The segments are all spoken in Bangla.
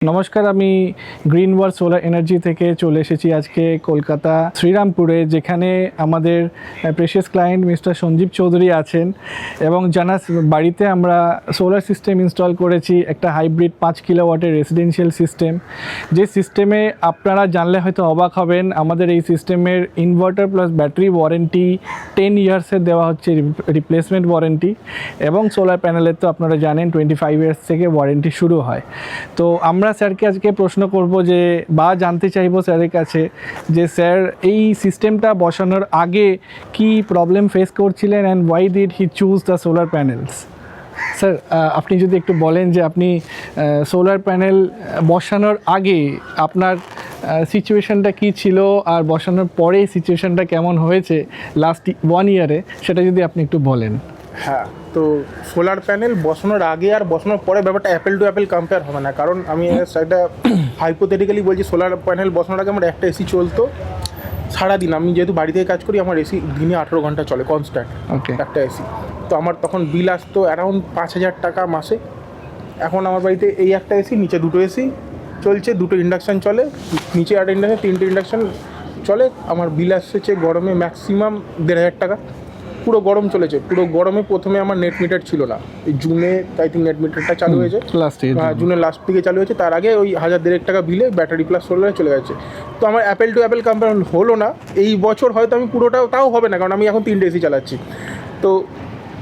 নমস্কার, আমি গ্রিন ওয়ার্ল্ড সোলার এনার্জি থেকে চলে এসেছি আজকে কলকাতা শ্রীরামপুরে, যেখানে আমাদের precious client mister Sanjeev Chowdhury আছেন এবং জানাস বাড়িতে আমরা সোলার সিস্টেম ইনস্টল করেছি, একটা হাইব্রিড 5 কিলোওয়াটের রেসিডেন্সিয়াল সিস্টেম। যে সিস্টেমে আপনারা জানলে হয়তো অবাক হবেন, আমাদের এই সিস্টেমের ইনভার্টার প্লাস ব্যাটারি ওয়ারেন্টি 10 ইয়ার্সের দেওয়া হচ্ছে, রিপ্লেসমেন্ট ওয়ারেন্টি, এবং সোলার প্যানেলের তো আপনারা জানেন 25 ইয়ার্স থেকে ওয়ারেন্টি শুরু হয়। তো আমরা স্যারকে আজকে প্রশ্ন করব যে জানতে চাইবো স্যারের কাছে যে স্যার এই সিস্টেমটা বসানোর আগে কি প্রবলেম ফেস করছিলেন and why did he choose the solar panels. Sir, আপনি যদি একটু বলেন যে আপনি সোলার প্যানেল বসানোর আগে আপনার সিচুয়েশনটা কী ছিল আর বসানোর পরে সিচুয়েশনটা কেমন হয়েছে লাস্ট 1 ইয়ারে, সেটা যদি আপনি একটু বলেন। হ্যাঁ, তো সোলার প্যানেল বসানোর আগে আর বসানোর পরে ব্যাপারটা অ্যাপেল টু অ্যাপেল কম্পেয়ার হবে না, কারণ আমি একটা হাইপোথেটিক্যালি বলছি। সোলার প্যানেল বসানোর আগে আমার একটা এসি চলতো সারাদিন। আমি যেহেতু বাড়ি থেকে কাজ করি, আমার এসি দিনে 18 ঘন্টা চলে কনস্ট্যান্ট, একটা এসি। তো আমার তখন বিল আসতো অ্যারাউন্ড 5,000 টাকা মাসে। এখন আমার বাড়িতে এই একটা এসি, নিচে দুটো এসি চলছে, দুটো ইন্ডাকশান চলে, নিচে একটা ইন্ডাকশান, 3টে ইন্ডাকশান চলে। আমার বিল আসছে গরমে ম্যাক্সিমাম 1,500 টাকা। পুরো গরম চলেছে। পুরো গরমে প্রথমে আমার নেট মিটার ছিল না, এই জুনে তাই থিঙ্ক নেট মিটারটা চালু হয়েছে, জুনের লাস্ট দিকে চালু হয়েছে। তার আগে ওই 1,000-1,500 টাকা বিলে ব্যাটারি প্লাস সোলারে চলে গেছে। তো আমার অ্যাপেল টু অ্যাপেল কম্পেয়ার হলো না। এই বছর হয়তো আমি পুরোটাও তাও হবে না, কারণ আমি এখন 3টে এসি চালাচ্ছি। তো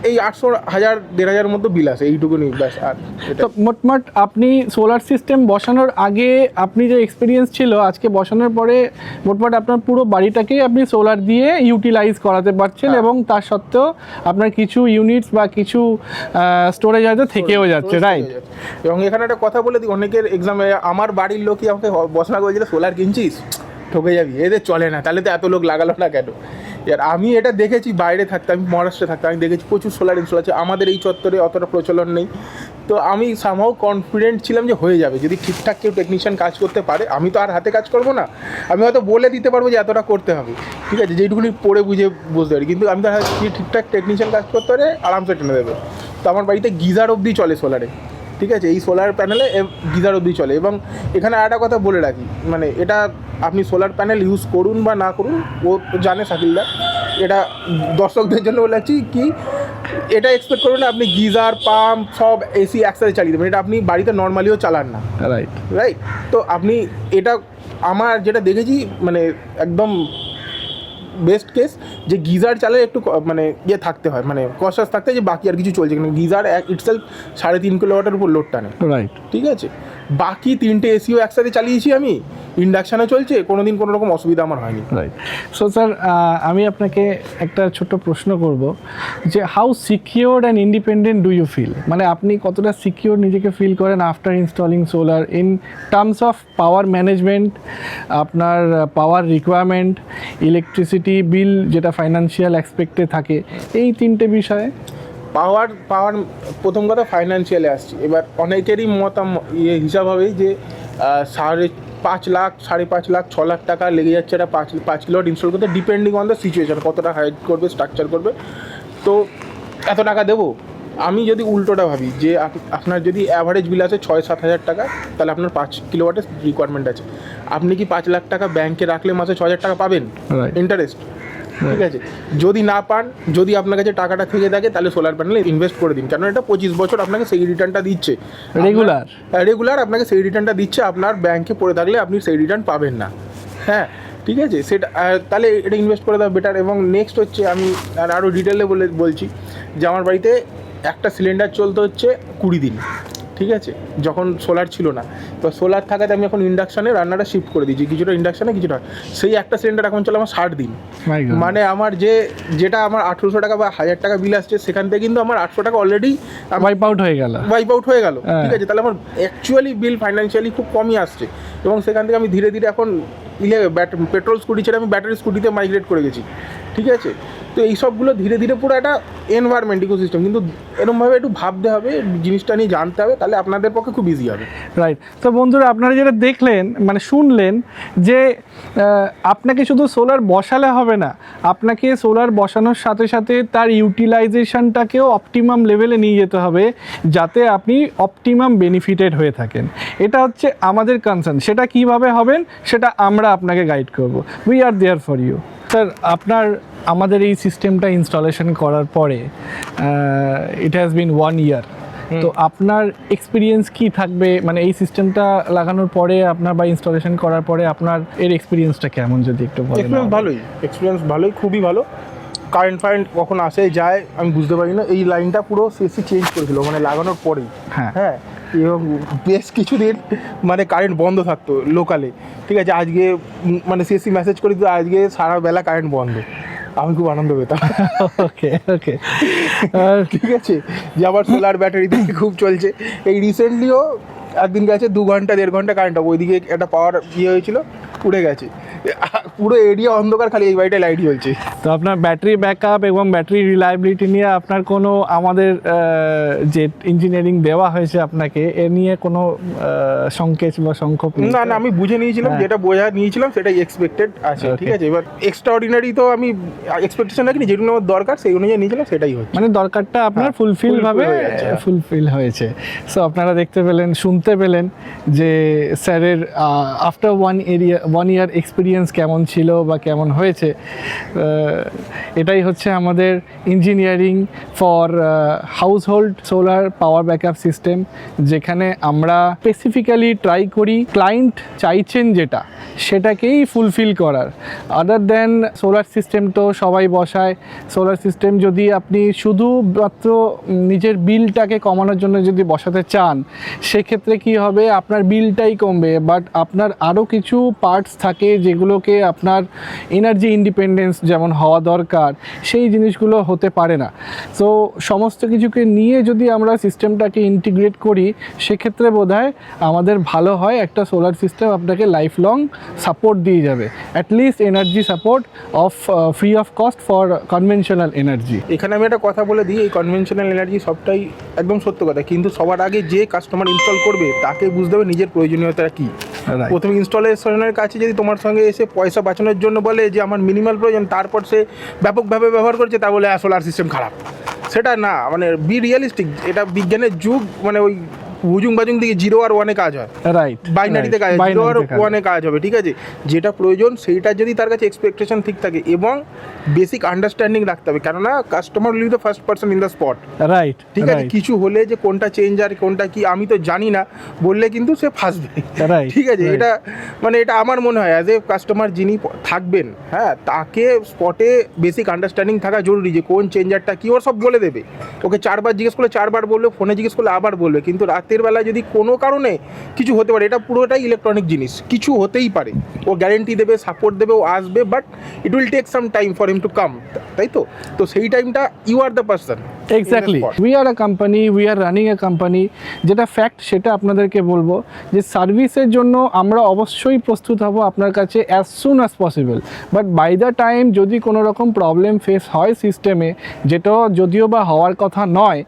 এই 800, 1,000, 1,500 মতো বিল আসে, এইটুকুনি ব্যাস। আর তো মোটমাট আপনি সোলার সিস্টেম বসানোর আগে আপনি যে এক্সপিরিয়েন্স ছিল, আজকে বসানোর পরে মোটমাট আপনার পুরো বাড়িটাকেই আপনি সোলার দিয়ে ইউটিলাইজ করাতে পারছেন, এবং তার সত্ত্বেও আপনার কিছু ইউনিটস বা কিছু স্টোরেজ হয়তো থেকেও যাচ্ছে, রাইট? এবং এখানে একটা কথা বলে দিই, অনেকের এক্সামে আমার বাড়ির লোকই আমাকে বসানো বলছিল সোলার কিনছিস, ঠকে যাবি, এদের চলে না, তাহলে তো এত লোক লাগালো না কেন। আর আমি এটা দেখেছি, বাইরে থাকতে, আমি মহারাষ্ট্রে থাকতে, আমি দেখেছি প্রচুর সোলার ইনস্টল আছে। আমাদের এই চত্বরে অতটা প্রচলন নেই। তো আমি সামহাও কনফিডেন্ট ছিলাম যে হয়ে যাবে, যদি ঠিকঠাক কেউ টেকনিশিয়ান কাজ করতে পারে। আমি তো আর হাতে কাজ করবো না, আমি হয়তো বলে দিতে পারবো যে এতটা করতে হবে, ঠিক আছে, যেইটুকুনি পড়ে বুঝে বুঝতে পারি। কিন্তু আমি তো ঠিকঠাক টেকনিশিয়ান কাজ করতে পারে, আরামসে টেনে দেবে। তো আমার বাড়িতে গিজার অবধি চলে সোলারে, ঠিক আছে, এই সোলার প্যানেলে গিজার অবধি চলে। এবং এখানে একটা কথা বলে রাখি, মানে এটা আপনি সোলার প্যানেল ইউজ করুন বা না করুন, ও জানে শাকিলদা, এটা দর্শকদের জন্য বলেছি কি, এটা এক্সপেক্ট করুন না আপনি গিজার পাম্প সব এসি একসাথে চালিয়ে দেবেন। এটা আপনি বাড়িতে নর্মালিও চালান না, রাইট? তো আপনি এটা, আমার যেটা দেখেছি মানে একদম বেস্ট কেস, যে গিজার চালালে একটু মানে ইয়ে থাকতে হয়, মানে কনসাস থাকতে হয় যে বাকি আর কিছু চলছে কিনা। গিজার ইটসেলফ 3.5 কিলোওয়াটের উপর লোড টানে, রাইট? ঠিক আছে। বাকি 3টে এসিও একসাথে চালিয়েছি আমি, ইন্ডাকশানে চলছে, কোনোদিন কোনো রকম অসুবিধা আমার হয়নি, রাইট। সো স্যার, আমি আপনাকে একটা ছোট্ট প্রশ্ন করব যে how secure and independent do you feel, মানে আপনি কতটা সিকিওর নিজেকে ফিল করেন after installing solar in terms of power management, আপনার পাওয়ার রিকোয়ারমেন্ট, ইলেকট্রিসিটি বিল যেটা ফাইন্যান্সিয়াল অ্যাসপেক্টে থাকে, এই 3টে বিষয়ে? পাওয়ার প্রথম কথা ফাইন্যান্সিয়ালে আসছি। এবার অনেকেরই হিসাব হবে যে 5 লাখ, 5.5 লাখ, 6 লাখ টাকা লেগে যাচ্ছে এটা 5 কিলোওয়াট ইনস্টল করতে, ডিপেন্ডিং অন দ্য সিচুয়েশান, কতটা হাইট করবে, স্ট্রাকচার করবে, তো এত টাকা দেবো। আমি যদি উল্টোটা ভাবি যে আপনার যদি অ্যাভারেজ বিল আছে 6-7 হাজার টাকা, তাহলে আপনার 5 কিলোওয়াটের রিকোয়ারমেন্ট আছে। আপনি কি 5 লাখ টাকা ব্যাংকে রাখলে মাসে 6,000 টাকা পাবেন ইন্টারেস্ট, ঠিক আছে? যদি না পান, যদি আপনার কাছে টাকাটা থেকে থাকে, তাহলে সোলার প্যানেলে ইনভেস্ট করে দিন, কারণ এটা 25 বছর আপনাকে সেই রিটার্নটা দিচ্ছে, রেগুলার আপনাকে সেই রিটার্নটা দিচ্ছে। আপনার ব্যাংকে পড়ে থাকলে আপনি সেই রিটার্ন পাবেন না, হ্যাঁ, ঠিক আছে, সেটা তাহলে এটা ইনভেস্ট করে দেওয়া বেটার। এবং নেক্সট হচ্ছে, আমি আরও ডিটেলে বলছি যে আমার বাড়িতে একটা সিলিন্ডার চলতে হচ্ছে 20 দিন, ঠিক আছে, যখন সোলার ছিল না। তো সোলার থাকাতে আমি এখন ইন্ডাকশানে রান্নাটা শিফট করে দিয়েছি, কিছুটা ইন্ডাকশানে, কিছুটা। সেই একটা সিলিন্ডার এখন চলে আমার 60 দিন। মানে আমার যেটা আমার 800 টাকা বা 1,000 টাকা বিল আসছে, সেখান থেকে কিন্তু আমার 800 টাকা অলরেডি ওয়াইপ আউট হয়ে গেল, ঠিক আছে। তাহলে আমার অ্যাকচুয়ালি বিল ফাইন্যান্সিয়ালি খুব কমই আসছে। এবং সেখান থেকে আমি ধীরে ধীরে এখন পেট্রোল স্কুটি ছেড়ে আমি ব্যাটারি স্কুটিতে মাইগ্রেট করে গেছি, ঠিক আছে। তো এই সবগুলো ধীরে ধীরে পুরো একটা এনভায়রনমেন্ট ইকোসিস্টেম, কিন্তু এরকমভাবে একটু ভাবতে হবে, জিনিসটা নিয়ে জানতে হবে, তাহলে আপনাদের পক্ষে খুব ইজি হবে। রাইট। তো বন্ধুরা, আপনারা যেটা দেখলেন মানে শুনলেন যে আপনাকে শুধু সোলার বসালে হবে না, আপনাকে সোলার বসানোর সাথে সাথে তার ইউটিলাইজেশনটাকেও অপটিমাম লেভেলে নিয়ে যেতে হবে, যাতে আপনি অপটিমাম বেনিফিটেড হয়ে থাকেন। এটা হচ্ছে আমাদের কনসার্ন। সেটা কিভাবে হবেন সেটা আমরা আপনাকে গাইড করব। We are there for you. Sir, আপনার আমাদের এই সিস্টেমটা ইনস্টলেশন করার পরে ইট হ্যাজ বিন 1 ইয়ার, তো আপনার এক্সপিরিয়েন্স কি থাকবে, মানে এই সিস্টেমটা লাগানোর পরে আপনার বা ইনস্টলেশন করার পরে আপনার এর এক্সপিরিয়েন্সটা কেমন, যদি একটু বলেন। এক্সপিরিয়েন্স ভালোই, খুবই ভালো। কারেন্ট কখন আসে যায় আমি বুঝতে পারি না। এই লাইনটা পুরো সিএসসি চেঞ্জ করেছিল মানে লাগানোর পরেই। হ্যাঁ, এবং বেশ কিছুদিন মানে কারেন্ট বন্ধ থাকতো লোকালে, ঠিক আছে। আজকে মানে সিএসসি মেসেজ করে দিত আজকে সারা বেলা কারেন্ট বন্ধ, আমি খুব আনন্দ পেতাম। ওকে ওকে, ঠিক আছে, যে আবার সোলার ব্যাটারি দিয়ে খুব চলছে। এই রিসেন্টলিও একদিন গেছে 2 ঘন্টা 1.5 ঘন্টা কারেন্ট, ওইদিকে একটা পাওয়ার হয়েছিল, উড়ে গেছে, পুরো এরিয়া অন্ধকার, খালি এই বাড়িটায় লাইট জ্বলছে। তো আপনার ব্যাটারি ব্যাকআপ এবং ব্যাটারি রিলায়েবিলিটি নিয়ে আপনার কোনো আমাদের যে ইঞ্জিনিয়ারিং দেওয়া হয়েছে আপনাকে, এ নিয়ে কোনো সংকেত বা সংক্ষেপ? না, আমি বুঝে নিয়েছিলাম, যেটা বোঝা নিয়েছিলাম সেটাই এক্সপেক্টেড আছে, ঠিক আছে। এবার এক্সট্রা অর্ডিনারি তো আমি এক্সপেকটেশন রাখিনি, যেটুকু আমার দরকার সেই অনুযায়ী নিয়েছিলাম, সেটাই হচ্ছে। মানে দরকারটা আপনার ফুলফিল হয়েছে। সো আপনারা দেখতে পেলেন, শুনতে পেলেন যে স্যারের আফটার 1 ইয়ার এক্সপিরিয়েন্স কেমন ছিল বা কেমন হয়েছে। এটাই হচ্ছে আমাদের engineering for household solar power backup system, যেখানে আমরা স্পেসিফিক্যালি ট্রাই করি ক্লায়েন্ট চাইছেন যেটা, সেটাকেই ফুলফিল করার। আদার দেন সোলার সিস্টেম তো সবাই বসায়। সোলার সিস্টেম যদি আপনি শুধুমাত্র নিজের বিলটাকে কমানোর জন্য যদি বসাতে চান, সেক্ষেত্রে কি হবে, আপনার বিলটাই কমবে, বাট আপনার আরও কিছু পার্টস থাকে যেগুলোকে আপনার এনার্জি ইন্ডিপেন্ডেন্স যেমন হওয়া দরকার, সেই জিনিসগুলো হতে পারে না। সো সমস্ত কিছুকে নিয়ে যদি আমরা সিস্টেমটাকে ইন্টিগ্রেট করি, সেক্ষেত্রে বোধহয় আমাদের ভালো হয়। একটা সোলার সিস্টেম আপনাকে লাইফ লং সাপোর্ট দিয়ে যাবে, at least energy support of free of cost for conventional energy. এখানে আমি একটা কথা বলে দিই, এই কনভেনশনাল এনার্জি সবটাই একদম সত্য কথা, কিন্তু সবার আগে যে কাস্টমার ইনস্টল করবে তাকে বুঝতে হবে নিজের প্রয়োজনীয়তা কী। প্রথমে ইনস্টলেশনের কাছে যদি তোমার সঙ্গে এসে পয়সা বাঁচানোর জন্য বলে যে আমার মিনিমাল প্রয়োজন, তারপর সে ব্যাপকভাবে ব্যবহার করছে, তা বলে সোলার সিস্টেম খারাপ, সেটা না। মানে বি রিয়েলিস্টিক, এটা বিজ্ঞানের যুগ, মানে ওই হুজুং বাজুং দিকে 0 আর 1 কাজ হয়, রাইট, বাইনারিতে কাজ হয়, 0 আর 1 কাজ হবে, ঠিক আছে। যেটা প্রয়োজন সেইটা যদি তার কাছে এক্সপেকটেশন ঠিক থাকে এবং বেসিক আন্ডারস্ট্যান্ডিং রাখতে হবে, কেননা customer will be the first person in the spot, right, ঠিক আছে। কিছু হলে যে কোনটা চেঞ্জ আর কোনটা কি আমি তো জানি না বললে কিন্তু সে ফাঁসবে, ঠিক আছে। এটা মানে এটা আমার মনে হয় অ্যাজ এ কাস্টমার যিনি থাকবেন, হ্যাঁ, তাকে স্পটে বেসিক আন্ডারস্ট্যান্ডিং থাকা জরুরি, যে কোন চেঞ্জারটা কি ওর সব বলে দেবে। ওকে 4 বার জিজ্ঞেস করলে 4 বার বলবে, ফোনে জিজ্ঞেস করলে আবার বলবে, কিন্তু রাতের বেলা যদি কোনো কারণে কিছু হতে পারে, এটা পুরোটাই ইলেকট্রনিক জিনিস, কিছু হতেই পারে, ও গ্যারেন্টি দেবে, সাপোর্ট দেবে, ও আসবে, but it will take some time for him to come, তাই তো। তো সেই টাইমটা you are the person. Exactly, we are a company, we are running a company. যেটা ফ্যাক্ট সেটা আপনাদেরকে বলবো যে সার্ভিসের জন্য আমরা অবশ্যই প্রস্তুত হব আপনার কাছে as soon as possible, but by the time যদি কোনো রকম প্রবলেম ফেস হয় সিস্টেমে, যেটা যদিও বা হওয়ার কথা নয়,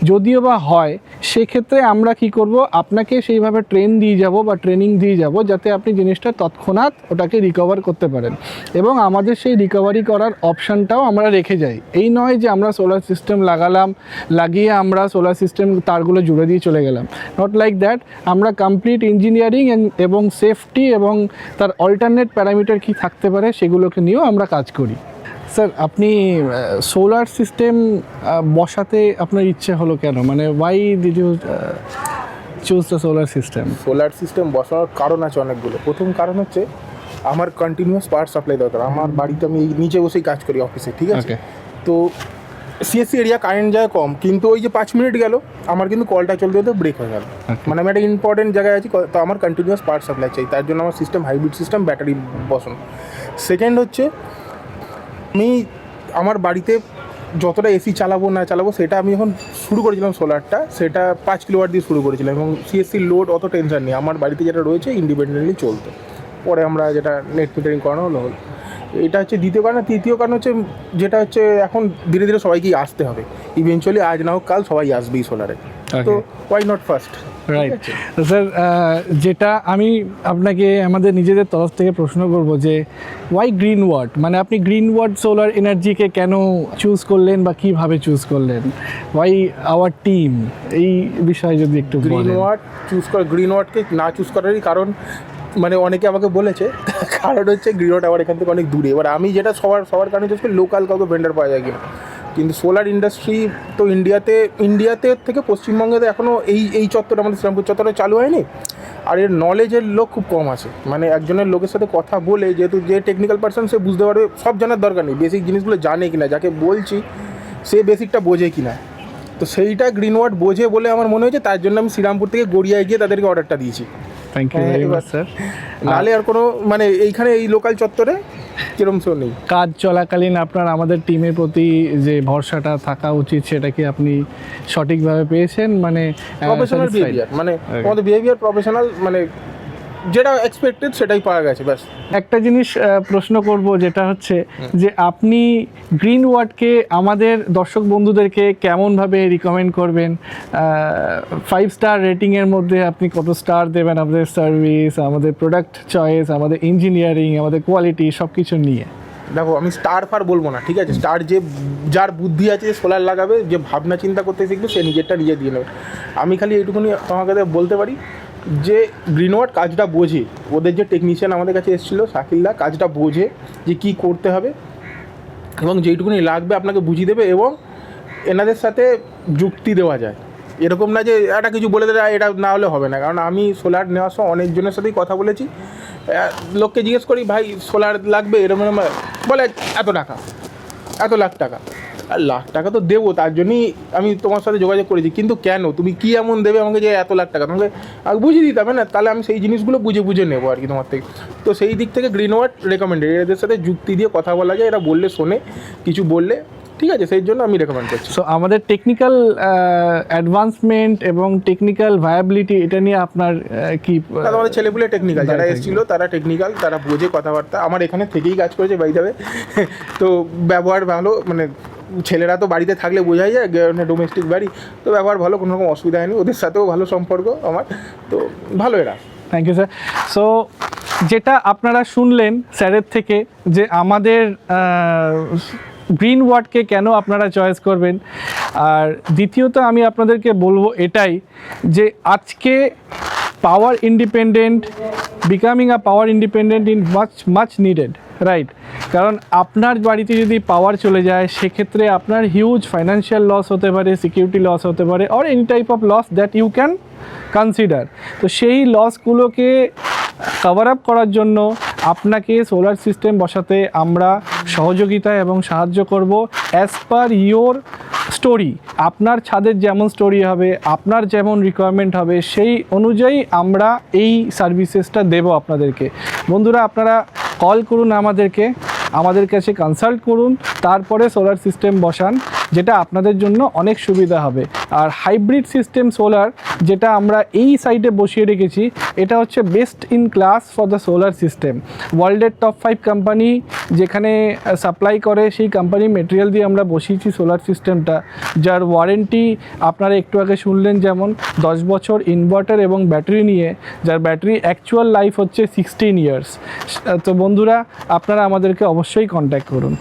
যদিও বা হয়, সেক্ষেত্রে আমরা কি করব, আপনাকে সেইভাবে ট্রেনিং দিয়ে যাব যাতে আপনি জিনিসটা তৎক্ষণাৎ ওটাকে রিকভার করতে পারেন, এবং আমাদের সেই রিকভারি করার অপশানটাও আমরা রেখে যাই। এই নয় যে আমরা সোলার সিস্টেম লাগিয়ে আমরা সোলার সিস্টেম তারগুলো জুড়ে দিয়ে চলে গেলাম, নট লাইক দ্যাট। আমরা কমপ্লিট ইঞ্জিনিয়ারিং এবং সেফটি এবং তার অল্টারনেট প্যারামিটার কি থাকতে পারে সেগুলোকে নিয়েও আমরা কাজ করি। স্যার, আপনি সোলার সিস্টেম বসাতে আপনার ইচ্ছে হলো কেন, মানে why did you choose the solar system? Solar system বসানোর কারণ আছে অনেকগুলো। প্রথম কারণ হচ্ছে আমার কন্টিনিউয়াস পাওয়ার সাপ্লাই দরকার। আমার বাড়িতে আমি নিচে বসেই কাজ করি অফিসে, ঠিক আছে। তো সিএসসি এরিয়া কারেন্ট যায় কম, কিন্তু ওই যে 5 মিনিট গেল আমার কিন্তু কলটা চলতে হতে ব্রেক হয়ে গেল, মানে আমি একটা ইম্পর্টেন্ট জায়গায় আছি, তো আমার কন্টিনিউয়াস পাওয়ার সাপ্লাই চাই, তার জন্য আমার সিস্টেম হাইব্রিড সিস্টেম, ব্যাটারি বসানো। সেকেন্ড হচ্ছে আমি আমার বাড়িতে যতটা এসি চালাবো না চালাবো, সেটা আমি যখন শুরু করেছিলাম সোলারটা, সেটা 5 কিলোওয়াট দিয়ে শুরু করেছিলাম, এবং সিএসসির লোড অত টেনশন নেই, আমার বাড়িতে যেটা রয়েছে ইন্ডিপেন্ডেন্টলি চলতো। পরে আমরা যেটা নেট মিটারিং করানো হলো। এটা হচ্ছে দ্বিতীয় কারণ। আর তৃতীয় কারণ হচ্ছে যেটা হচ্ছে এখন ধীরে ধীরে সবাইকেই আসতে হবে, ইভেনচুয়ালি আজ না হোক কাল সবাই আসবেই সোলারে, তো why not first. Right sir, যেটা আমি আপনাকে আমাদের নিজেদের তরফ থেকে প্রশ্ন করব যে ওয়াই গ্রিন ওয়ার্ড, মানে আপনি গ্রিন ওয়ার্ড সোলার এনার্জিকে কেন চুজ করলেন বা কিভাবে চুজ করলেন, ওয়াই আওয়ার টিম, এই বিষয়ে যদি একটু গ্রিন বলেন। ওয়ার্ড চুজ করা, গ্রিন ওয়ার্ডকে না চুজ করারই কারণ মানে অনেকে আমাকে বলেছে, কারণ হচ্ছে গ্রিন ওয়ার্ড আমার এখান থেকে অনেক দূরে। এবার আমি যেটা সবার কারণে চুজ করি লোকাল কাউকে ভেন্ডার পাওয়া যায় কিনা, কিন্তু সোলার ইন্ডাস্ট্রি তো ইন্ডিয়াতে থেকে পশ্চিমবঙ্গে এখনও এই চত্বরে, আমাদের শ্রীরামপুর চত্বরে চালু হয়নি। আর এর নলেজের লোক খুব কম আছে, মানে একজনের লোকের সাথে কথা বলে, যেহেতু যে টেকনিক্যাল পার্সন সে বুঝতে পারবে, সব জানার দরকার নেই, বেসিক জিনিসগুলো জানে কিনা, যাকে বলছি সে বেসিকটা বোঝে কিনা। তো সেইটা গ্রিন ওয়ার্ড বোঝে বলে আমার মনে হয়েছে, তার জন্য আমি শ্রীরামপুর থেকে গড়িয়ায় গিয়ে তাদেরকে অর্ডারটা দিয়েছি। Thank you very much sir. নাহলে আর কোনো মানে এইখানে এই লোকাল চত্বরে কিরম শো নেই। কাজ চলাকালীন আপনার আমাদের টিমের প্রতি যে ভরসাটা থাকা উচিত সেটা কি আপনি সঠিকভাবে পেয়েছেন? মানে প্রফেশনাল বিহেভিয়ার, মানে আমাদের বিহেভিয়ার প্রফেশনাল, মানে যেটা এক্সপেক্টেড সেটাই পাওয়া গেছে ব্যাস। একটা জিনিস প্রশ্ন করব, যেটা হচ্ছে যে আপনি গ্রিন ওয়ার্ডকে আমাদের দর্শক বন্ধুদেরকে কেমনভাবে রিকমেন্ড করবেন? 5 স্টার রেটিংয়ের মধ্যে আপনি কত স্টার দেবেন আমাদের সার্ভিস, আমাদের প্রোডাক্ট চয়েস, আমাদের ইঞ্জিনিয়ারিং, আমাদের কোয়ালিটি সব কিছু নিয়ে? দেখো, আমি স্টার ফার বলবো না, ঠিক আছে? স্টার যার বুদ্ধি আছে, যে সোলার লাগাবে, যে ভাবনা চিন্তা করতে শিখবে, সে নিজেরটা নিজে দিয়ে নেবে। আমি খালি এইটুকুনি তোমাকে বলতে পারি যে গ্রিন ওয়ার্ড কাজটা বোঝে, ওদের যে টেকনিশিয়ান আমাদের কাছে এসেছিলো শাকিলদা, কাজটা বোঝে যে কী করতে হবে এবং যেইটুকুনি লাগবে আপনাকে বুঝিয়ে দেবে, এবং এনাদের সাথে যুক্তি দেওয়া যায়। এরকম না যে একটা কিছু বলে দেয় এটা না হলে হবে না, কারণ আমি সোলার নেওয়ার সময় অনেকজনের সাথেই কথা বলেছি। লোককে জিজ্ঞেস করি, ভাই সোলার লাগবে, এরকম বলে এত টাকা, এত লাখ টাকা। আর লাখ টাকা তো দেবো, তার জন্যই আমি তোমার সাথে যোগাযোগ করেছি, কিন্তু কেন, তুমি কী এমন দেবে আমাকে যে এত লাখ টাকা? তোমাকে আগে বুঝিয়ে দিতে হবে না? তাহলে আমি সেই জিনিসগুলো বুঝে নেবো আর কি তোমার থেকে। তো সেই দিক থেকে গ্রিন ওয়ার্ড রেকমেন্ডেড, এদের সাথে যুক্তি দিয়ে কথা বলা যায়, এরা বললে শোনে, কিছু বললে ঠিক আছে, সেই জন্য আমি রেকমেন্ড করছি। সো আমাদের টেকনিক্যাল অ্যাডভান্সমেন্ট এবং টেকনিক্যাল ভায়াবিলিটি, এটা নিয়ে আপনার কি? আমাদের ছেলেপুলে টেকনিক্যাল, যারা এসেছিলো তারা টেকনিক্যাল, তারা বোঝে কথাবার্তা, আমার এখানে থেকেই কাজ করেছে বাই যাবে। তো ব্যবহার ভালো, মানে ছেলেরা তো বাড়িতে থাকলে বোঝাই যায়, ডোমেস্টিক বাড়ি, তো ব্যবহার ভালো, কোনো রকম অসুবিধা হয়নি, ওদের সাথেও ভালো সম্পর্ক আমার, তো ভালো এরা। Thank you sir. সো যেটা আপনারা শুনলেন স্যারের থেকে, যে আমাদের গ্রিন ওয়ার্ডকে কেন আপনারা চয়েস করবেন। আর দ্বিতীয়ত আমি আপনাদেরকে বলবো এটাই, যে আজকে power independent, becoming a power independent in much needed, right? কারণ আপনার বাড়িতে যদি পাওয়ার চলে যায়, সেক্ষেত্রে আপনার হিউজ ফাইন্যান্সিয়াল লস হতে পারে, সিকিউরিটি লস হতে পারে, or any type of loss that you can consider. তো সেই লসগুলোকে কভার আপ করার জন্য আপনাকে সোলার সিস্টেম বসাতে আমরা সহযোগিতা এবং সাহায্য করব অ্যাজ পার ইয়োর স্টোরি। আপনার ছাদের যেমন স্টোরি হবে, আপনার যেমন রিকোয়ারমেন্ট হবে, সেই অনুযায়ী আমরা এই সার্ভিসেসটা দেব আপনাদেরকে। বন্ধুরা, আপনারা কল করুন আমাদের কাছে কনসাল্ট করুন, তারপরে সোলার সিস্টেম বসান, যেটা আপনাদের জন্য অনেক সুবিধা হবে। আর হাইব্রিড সিস্টেম সোলার, যেটা আমরা এই সাইডে বসিয়ে রেখেছি, এটা হচ্ছে best in class for the solar system. ওয়ার্ল্ডের টপ 5 কোম্পানি যেখানে সাপ্লাই করে, সেই কোম্পানি মেটেরিয়াল দিয়ে আমরা বসিয়েছি সোলার সিস্টেমটা, যার ওয়ারেন্টি আপনারা একটু আগে শুনলেন, যেমন 10 বছর ইনভার্টার এবং ব্যাটারি নিয়ে, যার ব্যাটারি অ্যাকচুয়াল লাইফ হচ্ছে 16 ইয়ার্স। তো বন্ধুরা, আপনারা আমাদেরকে অবশ্যই কন্ট্যাক্ট করুন।